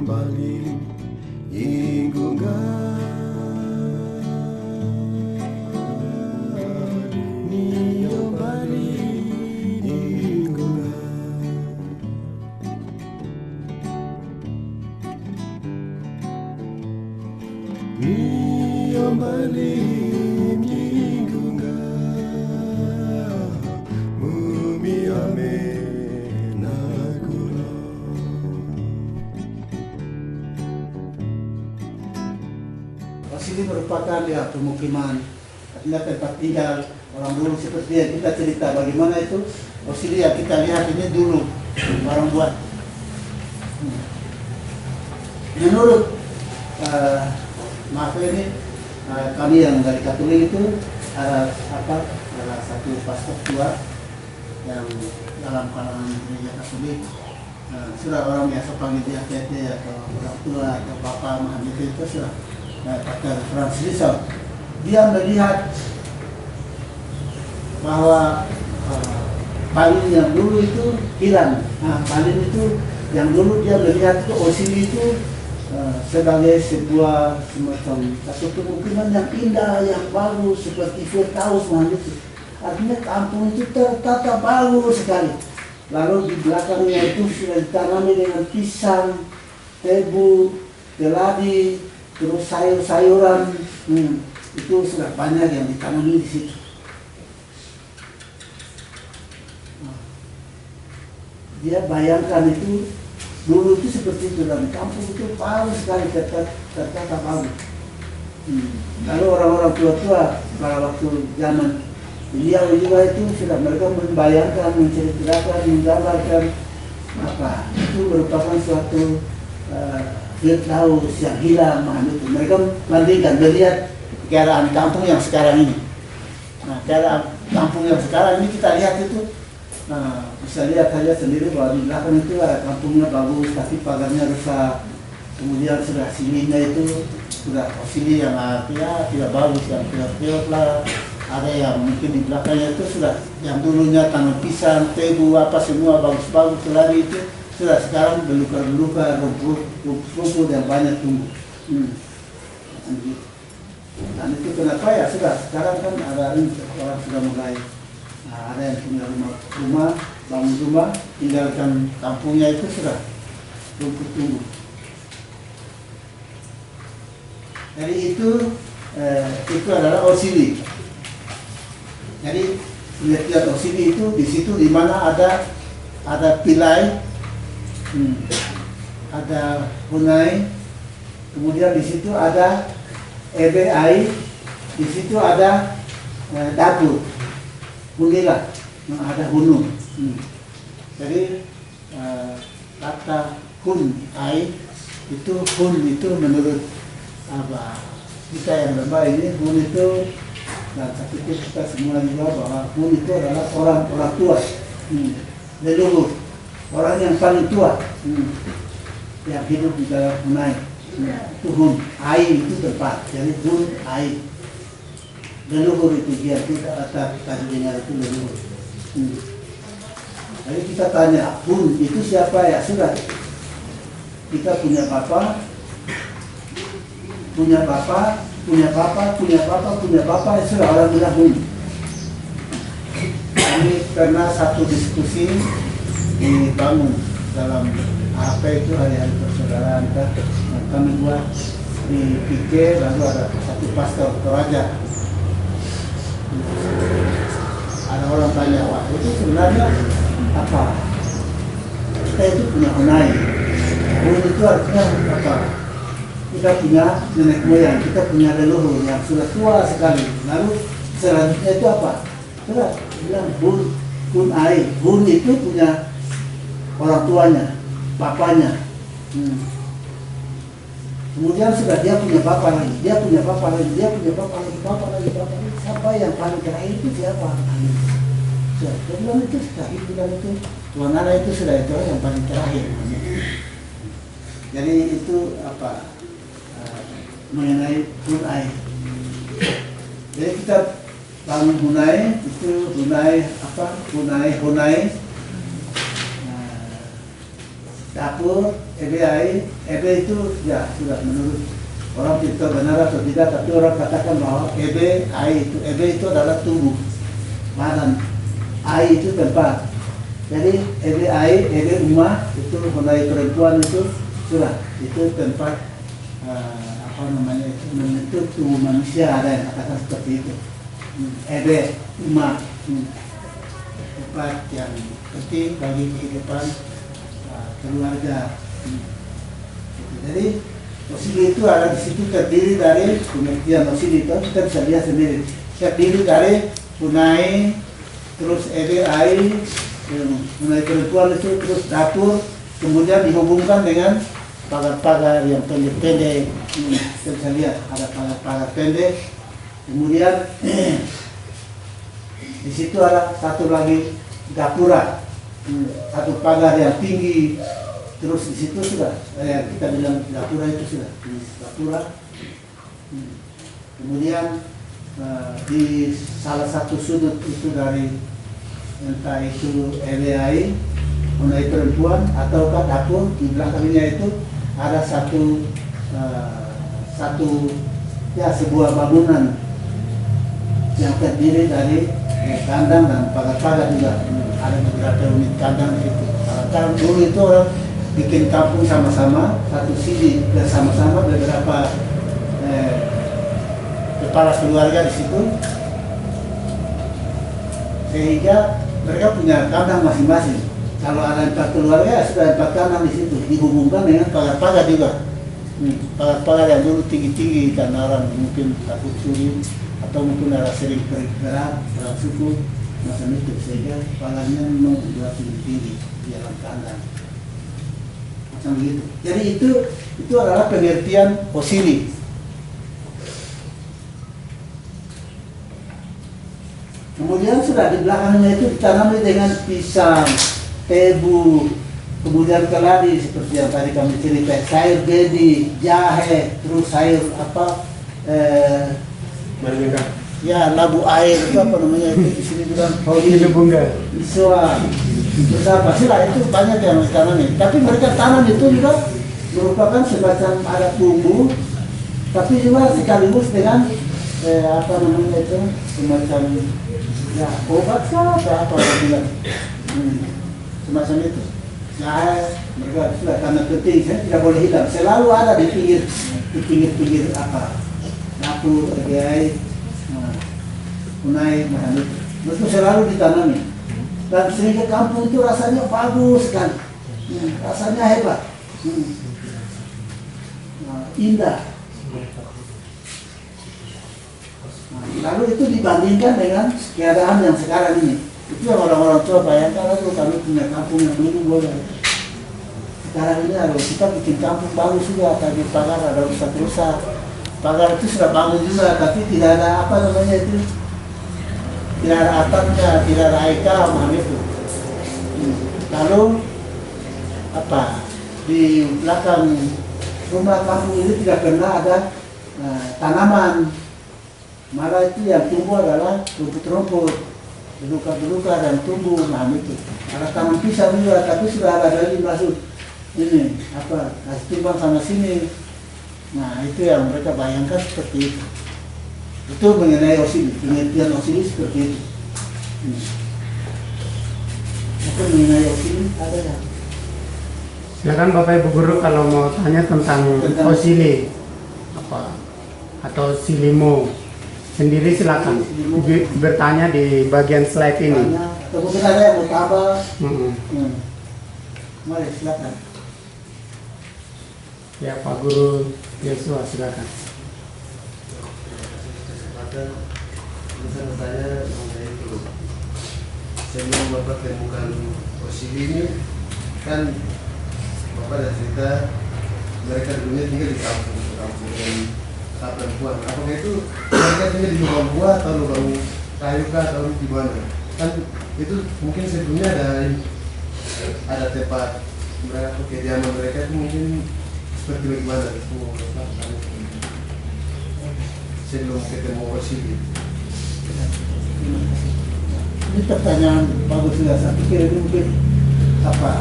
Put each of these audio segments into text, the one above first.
Bali Igunga Nio Bali Igunga Nio Bali Igunga Mumi ame nakulo Sini merupakan ya pemukiman artinya tempat tinggal orang dulu seperti yang kita cerita bagaimana itu sini ya kita lihat ini dulu orang buat. Menurut maaf ini kami yang dari Katolik itu ada satu pastor tua yang dalam kalangan gereja Katolik sudah orang biasa panggil dia tete atau orang tua atau bapak Muhammad itu sudah Pater Frans Rizal. Dia melihat bahwa balin yang dulu itu hilang. Balin itu yang dulu dia melihat itu Osili itu sebagai sebuah semacam satu pemukiman yang indah, yang bagus seperti Firdaus itu. Artinya kampung itu tertata bagus sekali. Lalu di belakangnya itu sudah ditanami dengan pisang, tebu, keladi, terus sayur-sayuran, itu sudah banyak yang ditanami di situ. Dia bayangkan itu dulu itu seperti itu dan kampung itu bagus sekali tertata bagus. Lalu orang-orang tua-tua pada waktu zaman beliau juga itu sudah mereka membayangkan, menceritakan, menggambarkan apa itu merupakan suatu Firdaus yang hilang itu. Mereka bandingkan melihat keadaan kampung yang sekarang ini. Nah, keadaan kampung yang sekarang ini kita lihat itu, bisa lihat saja sendiri bahwa di belakang itu ada kampungnya bagus, tapi pagarnya rusak. Kemudian sudah sininya itu sudah sini yang ya tidak bagus, yang tidak lah. Ada yang mungkin di belakangnya itu sudah yang dulunya tanam pisang, tebu, apa semua bagus-bagus lagi itu. Sudah sekarang belukar-belukar, rumput yang banyak tumbuh. Dan itu kenapa ya sudah sekarang kan ada orang sudah mulai ada yang punya rumah, bangun rumah, tinggalkan kampungnya itu sudah rumput tumbuh. Jadi itu adalah Osili. Jadi lihat Osili itu di situ di mana ada pilai. Ada Hunai, kemudian di situ ada EBI, di situ ada dapur, Hunila, ada Hunu. Jadi kata Hunai itu menurut apa kita yang lebah ini Hun itu, dan saya pikir kita semua juga bahwa Hun itu adalah orang tua, leluhur. Orang yang paling tua yang hidup di dalam Hunai itu Hun, Ai itu tempat, jadi Hun, Ai leluhur itu dia, kita tadi dengar itu leluhur. Jadi kita tanya, Hun itu siapa ya? Sudah, kita punya bapak, ya sudah orang bilang Hun. Kami pernah satu diskusi dibangun dalam apa itu hari-hari persaudaraan kami buat di PK, lalu ada satu pastor Toraja. Ada orang tanya, wah itu sebenarnya apa? Kita itu punya Hunai. Hun itu artinya apa? Kita punya nenek moyang, kita punya leluhur yang sudah tua sekali. Lalu selanjutnya itu apa? Sudah bilang Hunai. Hun itu punya orang tuanya, bapaknya. Kemudian sudah dia punya bapak lagi, bapak lagi. Sampai yang paling terakhir itu siapa? Dia bilang itu sudah, Tuan Ana itu sudah itu yang paling terakhir. Jadi itu apa? Mengenai Hunai. Jadi kita bangun Hunai itu Hunai. dapur, EBAI, EB itu ya sudah menurut orang tidak benar atau tidak, tapi orang katakan bahwa EB itu adalah tubuh, badan, AI itu tempat. Jadi EB rumah itu mengenai perempuan itu sudah itu tempat apa namanya itu membentuk tubuh manusia, ada yang katakan seperti itu. EB rumah tempat yang penting bagi kehidupan keluarga. Jadi osili itu ada di situ terdiri dari pengertian osili itu kita bisa lihat sendiri, terdiri dari punai, terus EBAI, punai perempuan itu, terus dapur, kemudian dihubungkan dengan pagar-pagar yang pendek-pendek. Kita bisa lihat ada pagar-pagar pendek, kemudian di situ ada satu lagi gapura, satu pagar yang tinggi. Terus di situ sudah kita bilang gapura itu sudah gapura. Kemudian di salah satu sudut itu dari entah itu EBAI, mengenai perempuan ataukah dapur, di belakangnya itu ada satu ya sebuah bangunan yang terdiri dari kandang dan pagar-pagar juga. Ada beberapa unit kandang di situ. Kalau dulu itu orang bikin kampung sama-sama, satu sini bersama-sama, beberapa kepala keluarga di situ, sehingga mereka punya kandang masing-masing. Kalau ada 4 keluarga, ya sudah 4 kandang di situ, dihubungkan dengan pagar-pagar juga. Pagar-pagar yang dulu tinggi-tinggi karena orang mungkin takut curi atau mungkin ada sering bergerak, perang suku, macam itu, sehingga pagarnya memang juga tinggi-tinggi di dalam kandang. Macam gitu. Jadi itu adalah pengertian osili. Kemudian sudah di belakangnya itu ditanami dengan pisang, tebu, kemudian keladi seperti yang tadi kami cerita, sayur gedi, jahe, terus sayur apa? Ya, labu air itu apa namanya itu di sini bilang iswa, terus apa sih lah, itu banyak yang ditanami. Tapi mereka tanam itu juga merupakan semacam ada bumbu, tapi juga sekaligus dengan apa namanya itu semacam ya obat kah atau apa orang bilang, semacam itu. Nah, mereka sudah karena penting, saya tidak boleh hilang, selalu ada di pinggir apa dapur, EBAI, punai, macam itu. Itu selalu ditanami. Dan sehingga kampung itu rasanya bagus sekali, rasanya hebat, indah. Lalu itu dibandingkan dengan keadaan yang sekarang ini. Itu yang orang-orang tua bayangkan, kalau kami punya kampung yang dulu boleh. Sekarang ini kalau kita bikin kampung bagus juga, tapi pagar ada rusak-rusak. Pagar itu sudah bagus juga, tapi tidak ada apa namanya itu, tidak ada atapnya, tidak ada aika, macam itu. Lalu apa? Di belakang rumah kampung ini tidak pernah ada tanaman. Malah itu yang tumbuh adalah rumput-rumput, belukar-belukar yang tumbuh, macam itu. Ada taman pisang juga, tapi sudah ada lagi masuk ini apa? Kasih timbang sama sini. Nah, itu yang mereka bayangkan seperti itu. Itu mengenai osili, pengertian osili seperti itu. Itu mengenai osili ada yang. Silakan Bapak Ibu Guru kalau mau tanya tentang osili apa atau silimo sendiri, silakan bertanya di bagian slide ini. Kemudian ada yang mau tambah. Mari silakan. Ya, Pak Guru Yosua, silakan. Kesempatan saya mengenai itu. Sebelum Bapak temukan osili ini, kan Bapak ada cerita mereka dulunya tinggal di kampung dan perempuan. Apakah itu mereka tinggal di lubang buah atau lubang kayu kah atau di mana? Kan itu mungkin sebelumnya ada tempat mereka kediaman mereka itu mungkin seperti bagaimana itu sebelum ketemu osili. Ini pertanyaan bagus juga. Saya pikir ini mungkin apa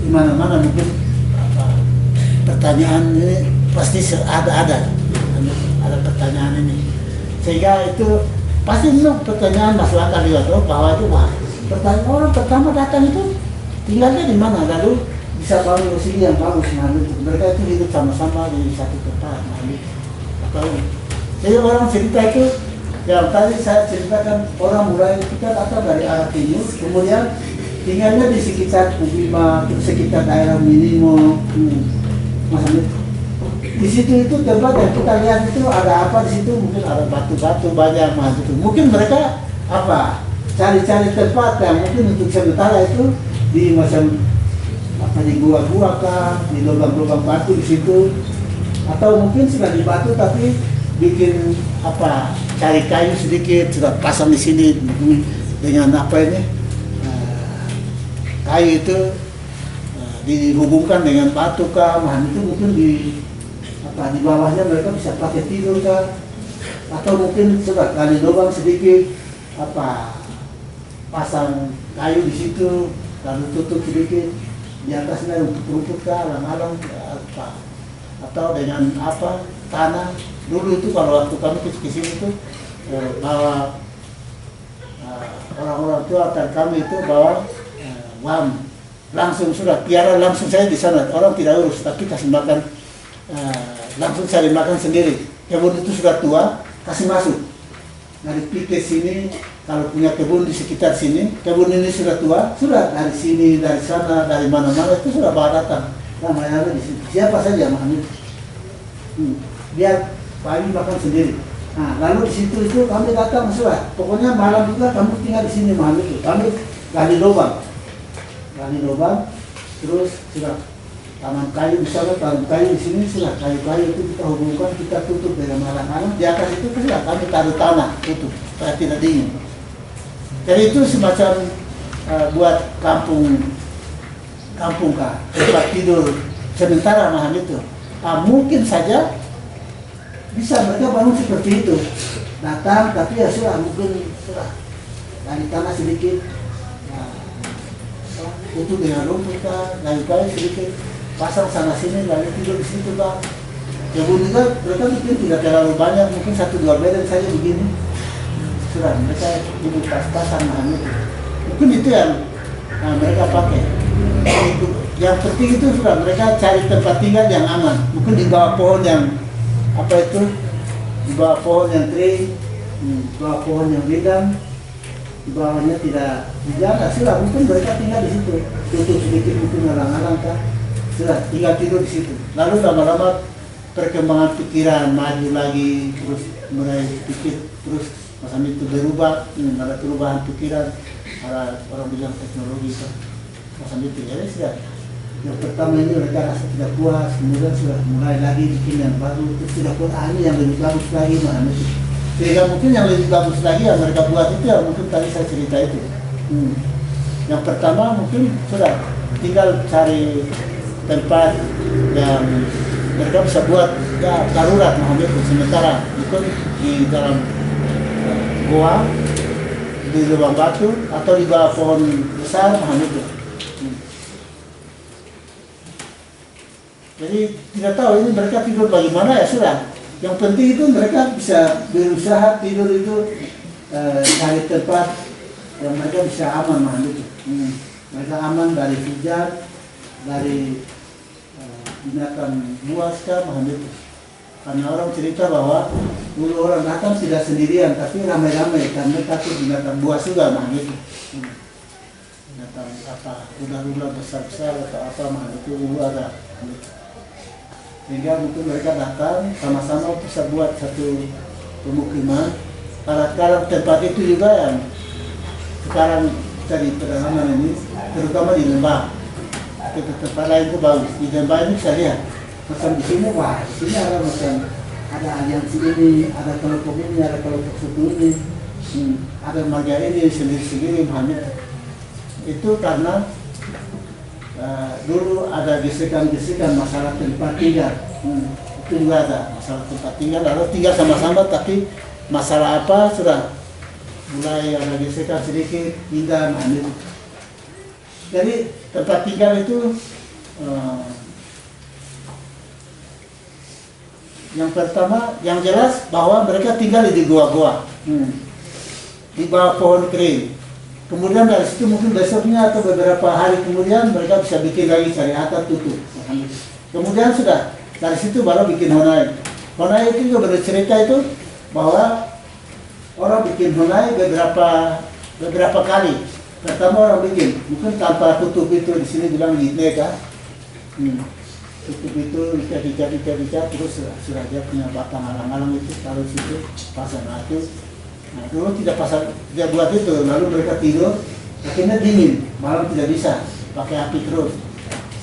di mana-mana mungkin pertanyaan ini pasti ada pertanyaan ini, sehingga itu pasti pertanyaan masyarakat juga tuh bahwa itu pertanyaan orang pertama datang itu tinggalnya di mana, lalu bisa bangun sini yang bagus, mereka itu hidup sama-sama di satu tempat, jadi orang cerita itu yang tadi saya ceritakan, orang mulai kita datang dari arah timur, kemudian tinggalnya di sekitar Ubima, sekitar daerah Minimo, macam itu. Di situ itu tempat yang kita lihat itu ada apa di situ, mungkin ada batu-batu banyak macam itu. Mungkin mereka cari-cari tempat yang mungkin untuk sementara itu di macam di gua-gua kah, di lubang-lubang batu di situ, atau mungkin sudah di batu tapi bikin cari kayu sedikit sudah pasang di sini dengan kayu itu dihubungkan dengan batu kah, itu mungkin di bawahnya mereka bisa pakai tidur kah, atau mungkin sudah gali lubang sedikit pasang kayu di situ lalu tutup sedikit di atasnya untuk rumput kah, alang-alang atau dengan tanah. Dulu itu kalau waktu kami ke sini itu bawa orang-orang tua dan kami itu bawa langsung sudah tiara langsung saya di sana, orang tidak urus tapi kasih makan langsung cari makan sendiri. Kebun itu sudah tua, kasih masuk dari pikir sini. Kalau punya kebun di sekitar sini, kebun ini sudah tua, sudah dari sini, dari sana, dari mana-mana itu sudah bawa datang. Namanya di situ. Siapa saja makan itu. Biar pagi makan sendiri. Nah, lalu di situ itu kami datang sudah. Pokoknya malam juga kamu tinggal di sini malam itu. Kami gali lubang, terus sudah taman kayu misalnya, taman kayu di sini sudah kayu-kayu itu kita hubungkan, kita tutup dengan alang-alang. Di atas itu sudah kami taruh tanah tutup supaya tidak dingin. Jadi itu semacam buat kampung kah, tempat tidur sementara mahal itu. Mungkin saja bisa mereka bangun seperti itu, datang tapi ya sudah mungkin sudah dari tanah sedikit, tutup dengan rumput kah, kayu-kayu sedikit, pasang sana sini lalu tidur di situ kah. Kebun juga mereka mungkin tidak terlalu banyak, mungkin 1-2 meter saja begini. Sudah mereka hidup pas-pasan mahal itu. Mungkin itu yang mereka pakai. Yang penting itu sudah mereka cari tempat tinggal yang aman. Mungkin di bawah pohon yang di bawah pohon yang teri, di bawah pohon yang rindang, di bawahnya tidak dijaga. Sudah mungkin mereka tinggal di situ. Tutup sedikit mungkin alang-alang kan. Sudah tinggal tidur di situ. Lalu lama-lama perkembangan pikiran maju lagi, terus mulai pikir terus macam itu berubah, ada perubahan pikiran, ada orang bilang teknologi macam itu. Jadi sudah yang pertama ini mereka rasa tidak puas, kemudian sudah mulai lagi bikin yang baru, terus tidak puas ini yang lebih bagus lagi macam itu. Sehingga mungkin yang lebih bagus lagi yang mereka buat itu ya mungkin tadi saya cerita itu. Yang pertama mungkin sudah tinggal cari tempat yang mereka bisa buat darurat macam itu sementara mungkin di dalam gua, di lubang batu atau di bawah pohon besar macam itu. Jadi tidak tahu ini mereka tidur bagaimana ya sudah. Yang penting itu mereka bisa berusaha tidur itu cari tempat yang mereka bisa aman macam itu. Mereka aman dari hujan, dari binatang buas macam itu. Karena orang cerita bahwa dulu orang datang tidak sendirian, tapi ramai-ramai karena takut binatang buas juga macam itu. Binatang ular-ular besar-besar atau apa macam itu dulu ada. Sehingga mungkin mereka datang sama-sama bisa buat satu pemukiman. Sekarang tempat itu juga yang sekarang dari pedalaman ini, terutama di lembah. Tempat lain itu bagus. Di lembah ini bisa lihat. Macam di sini, di sini ada macam ada aliansi ini, ada kelompok ini, ada kelompok suku ini, ada marga ini sendiri-sendiri macam itu. Itu karena dulu ada gesekan-gesekan masalah tempat tinggal. Itu juga ada masalah tempat tinggal, lalu tinggal sama-sama tapi masalah apa sudah mulai ada gesekan sedikit, pindah macam itu. Jadi tempat tinggal itu yang pertama, yang jelas bahwa mereka tinggal di goa-goa, di bawah pohon kering. Kemudian dari situ mungkin besoknya atau beberapa hari kemudian mereka bisa bikin lagi cari atap tutup. Kemudian sudah dari situ baru bikin honai. Honai itu juga bercerita itu bahwa orang bikin honai beberapa kali. Pertama orang bikin, mungkin tanpa tutup itu, di sini bilang neka. Tutup itu dicat, terus sudah dia punya batang alang-alang itu, taruh situ, pasang api. Nah, dulu tidak buat itu, lalu mereka tidur, akhirnya dingin, malam tidak bisa, pakai api terus.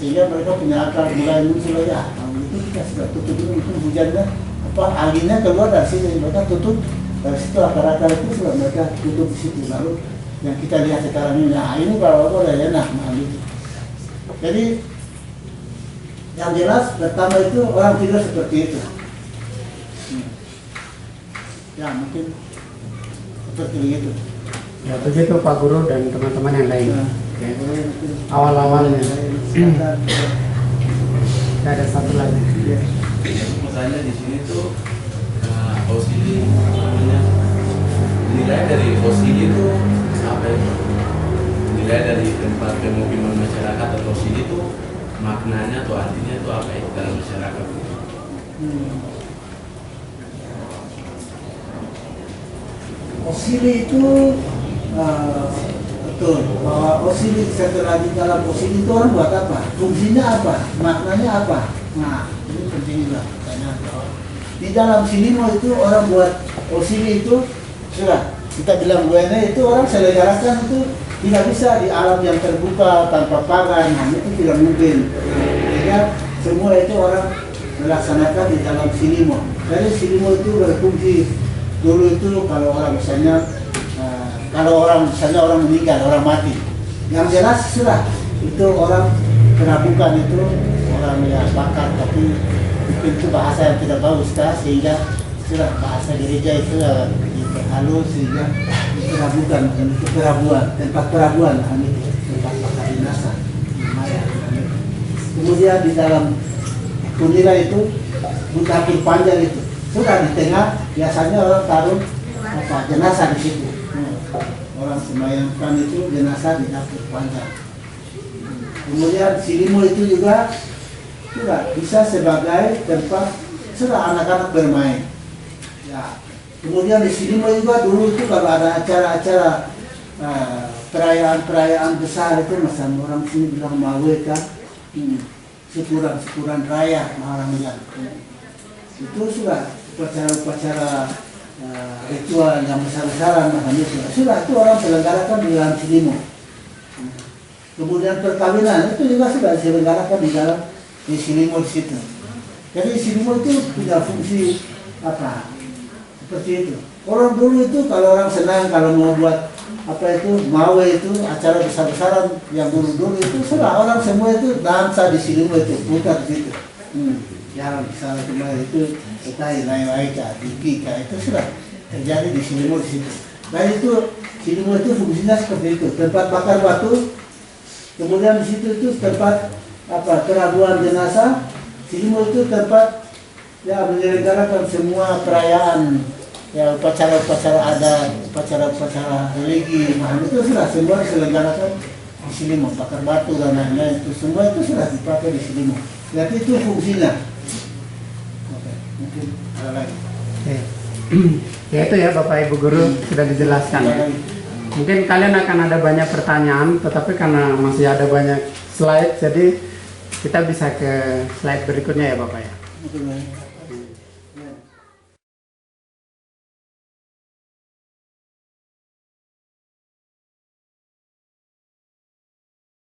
Sehingga mereka punya akal mulai muncul ya, itu kita sudah tutup dulu, itu hujannya, anginnya keluar dari sini, mereka tutup, dari situ akar-akar itu sudah mereka tutup di situ, lalu yang kita lihat sekarang ini, nah ini kalau udah enak, nah gitu. Jadi yang jelas pertama itu orang tidur seperti itu. Ya mungkin seperti itu. Ya begitu Pak Guru dan teman-teman yang lain. Nah, Awal-awalnya. silakan. Ada satu lagi. Ya. Misalnya di sini tuh osili namanya nilai dari osili itu apa itu? Nilai dari tempat pemukiman masyarakat atau osili itu maknanya atau artinya itu apa itu dalam masyarakat? Osili itu betul bahwa osili setelah di dalam osili itu orang buat apa? Fungsinya apa? Maknanya apa? Nah ini penting juga pertanyaan. Di dalam silimo itu orang buat osili itu sudah kita bilang buahnya itu orang selenggarakan itu tidak bisa di alam yang terbuka tanpa pagar, nah itu tidak mungkin. Sehingga semua itu orang melaksanakan di dalam silimo. Jadi silimo itu berfungsi dulu itu kalau orang misalnya orang meninggal, orang mati, yang jelas sudah itu orang kerabukan itu orang yang bakar, tapi mungkin itu bahasa yang tidak bagus sehingga sudah bahasa gereja itu diperhalus sehingga kerabukan, itu kerabuan, tempat kerabuan, itu tempat bakar jenazah. Kemudian di dalam kundila itu dapur panjang itu sudah di tengah biasanya orang taruh jenazah di situ. Orang semayangkan itu jenazah di dapur panjang. Kemudian silimo itu juga sudah bisa sebagai tempat sudah anak-anak bermain. Ya. Kemudian di silimo juga dulu itu kalau ada acara-acara perayaan-perayaan besar itu macam orang sini bilang maweka, syukuran raya orang bilang. Itu sudah upacara-upacara ritual yang besar-besaran macam itu. Sudah itu orang selenggarakan di dalam silimo. Kemudian perkawinan itu juga sudah diselenggarakan di silimo di situ. Jadi silimo itu punya fungsi apa? Seperti itu. Orang dulu itu kalau orang senang kalau mau buat apa itu mawe itu acara besar-besaran yang dulu itu sudah orang semua itu dansa di silimo itu putar di situ. Yang misalnya kemarin itu kita lain-lain dikika itu sudah terjadi di silimo di situ. Dan itu silimo itu fungsinya seperti itu, tempat bakar batu. Kemudian di situ itu tempat kerabuan jenazah. Silimo itu tempat ya menyelenggarakan semua perayaan, ya upacara-upacara adat, upacara-upacara religi. Nah itu sudah semua diselenggarakan di silimo, bakar batu dan lain-lain itu semua itu sudah dipakai di silimo. Jadi itu fungsinya. Oke, mungkin ada lagi. Ya itu ya Bapak Ibu Guru sudah dijelaskan ya. Mungkin kalian akan ada banyak pertanyaan, tetapi karena masih ada banyak slide, jadi kita bisa ke slide berikutnya ya Bapak ya. Betul.